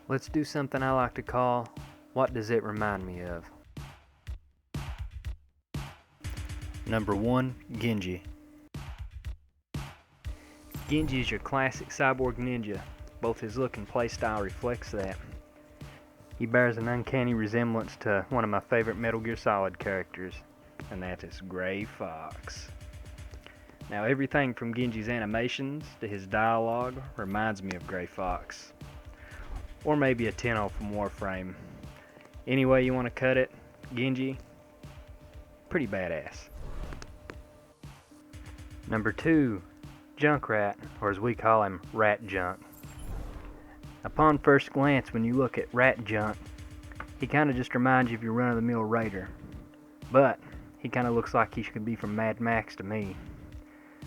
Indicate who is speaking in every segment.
Speaker 1: Let's do something I like to call, what does it remind me of? Number 1, Genji. Genji is your classic cyborg ninja. Both his look and playstyle reflects that. He bears an uncanny resemblance to one of my favorite Metal Gear Solid characters, and that is Gray Fox. Now everything from Genji's animations to his dialogue reminds me of Gray Fox. Or maybe a Tenno from Warframe. Any way you want to cut it, Genji, pretty badass. Number 2, Junkrat, or as we call him, Rat Junk. Upon first glance, when you look at Rat Junk, he kind of just reminds you of your run-of-the-mill raider. But he kind of looks like he should be from Mad Max to me.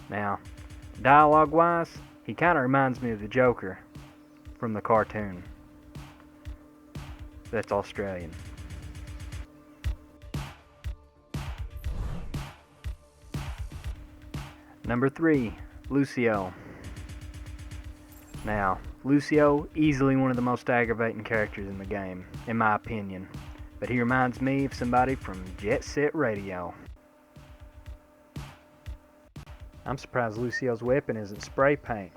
Speaker 1: Now, dialogue-wise, he kind of reminds me of the Joker from the cartoon. That's Australian. Number 3, Lucio. Now, Lucio, easily one of the most aggravating characters in the game, in my opinion. But he reminds me of somebody from Jet Set Radio. I'm surprised Lucio's weapon isn't spray paint.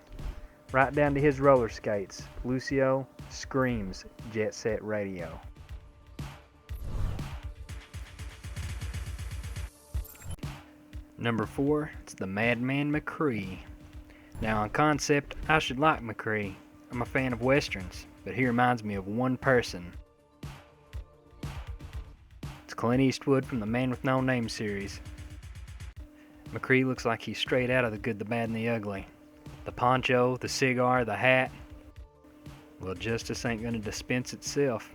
Speaker 1: Right down to his roller skates, Lucio screams Jet Set Radio. Number 4, it's the Madman McCree. Now on concept, I should like McCree. I'm a fan of westerns, but he reminds me of one person. It's Clint Eastwood from the Man with No Name series. McCree looks like he's straight out of The Good, the Bad, and the Ugly. The poncho, the cigar, the hat. Well, justice ain't gonna dispense itself.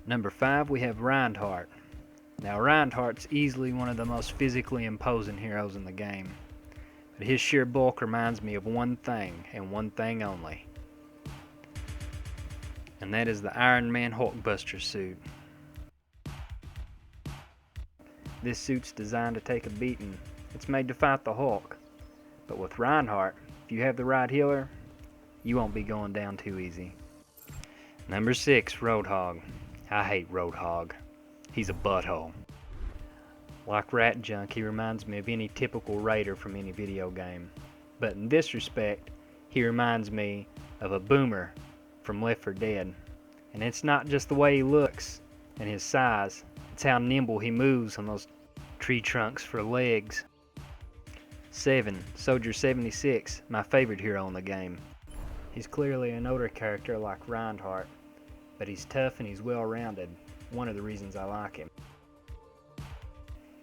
Speaker 1: Number 5, we have Reinhardt. Now Reinhardt's easily one of the most physically imposing heroes in the game. But his sheer bulk reminds me of one thing, and one thing only. And that is the Iron Man Hulkbuster suit. This suit's designed to take a beating. It's made to fight the Hulk. But with Reinhardt, if you have the right healer, you won't be going down too easy. Number 6, Roadhog. I hate Roadhog. He's a butthole. Like Rat Junk, he reminds me of any typical raider from any video game. But in this respect, he reminds me of a boomer from Left 4 Dead. And it's not just the way he looks and his size, it's how nimble he moves on those tree trunks for legs. 7, Soldier 76, my favorite hero in the game. He's clearly an older character like Reinhardt, but he's tough and he's well-rounded, one of the reasons I like him.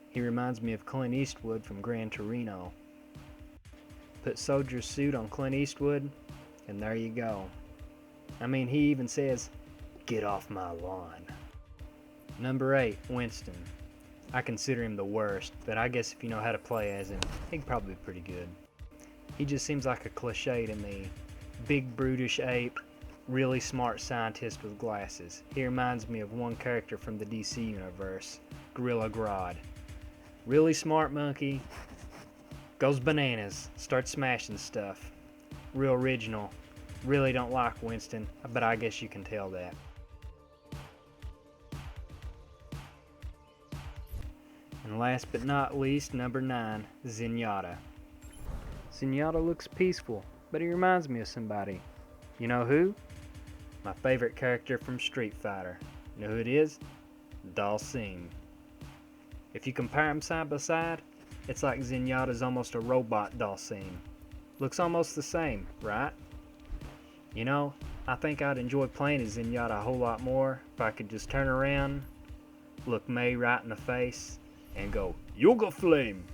Speaker 1: He reminds me of Clint Eastwood from Gran Torino. Put Soldier's suit on Clint Eastwood, and there you go. I mean, he even says, "Get off my lawn." Number 8, Winston. I consider him the worst, but I guess if you know how to play as him, he'd probably be pretty good. He just seems like a cliche to me. Big brutish ape, really smart scientist with glasses. He reminds me of one character from the DC universe, Gorilla Grodd. Really smart monkey, goes bananas, starts smashing stuff. Real original. Really don't like Winston, but I guess you can tell that. And last but not least, number 9, Zenyatta. Zenyatta looks peaceful, but he reminds me of somebody. You know who? My favorite character from Street Fighter. You know who it is? Dalsim. If you compare them side by side, it's like Zenyatta's almost a robot Dalsim. Looks almost the same, right? You know, I think I'd enjoy playing as Zenyatta a whole lot more if I could just turn around, look May right in the face, and go, "Yoga Flame!"